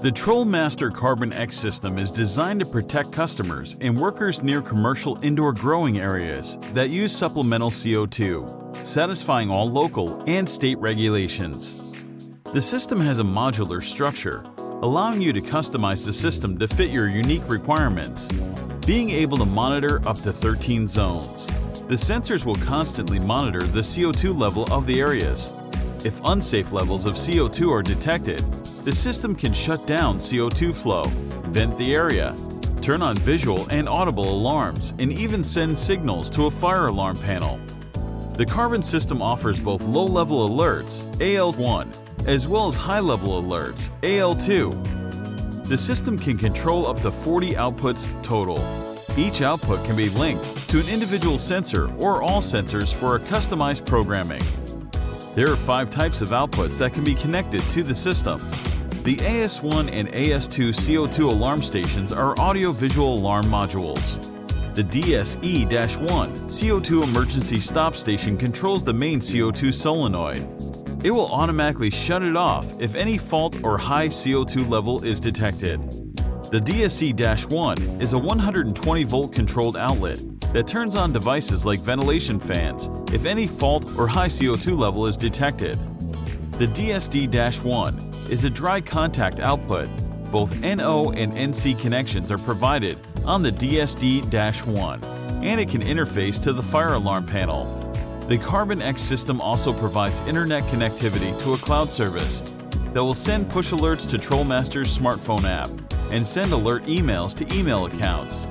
The TrolMaster Carbon-X system is designed to protect customers and workers near commercial indoor growing areas that use supplemental CO2, satisfying all local and state regulations. The system has a modular structure, allowing you to customize the system to fit your unique requirements, being able to monitor up to 13 zones. The sensors will constantly monitor the CO2 level of the areas. If unsafe levels of CO2 are detected, the system can shut down CO2 flow, vent the area, turn on visual and audible alarms, and even send signals to a fire alarm panel. The Carbon system offers both low-level alerts, AL1, as well as high-level alerts, AL2. The system can control up to 40 outputs total. Each output can be linked to an individual sensor or all sensors for a customized programming. There are 5 types of outputs that can be connected to the system. The AS1 and AS2 CO2 alarm stations are audio-visual alarm modules. The DSE-1 CO2 emergency stop station controls the main CO2 solenoid. It will automatically shut it off if any fault or high CO2 level is detected. The DSE-1 is a 120-volt controlled outlet that turns on devices like ventilation fans if any fault or high CO2 level is detected. The DSD-1 is a dry contact output. Both NO and NC connections are provided on the DSD-1, and it can interface to the fire alarm panel. The Carbon-X system also provides internet connectivity to a cloud service that will send push alerts to TrolMaster's smartphone app and send alert emails to email accounts.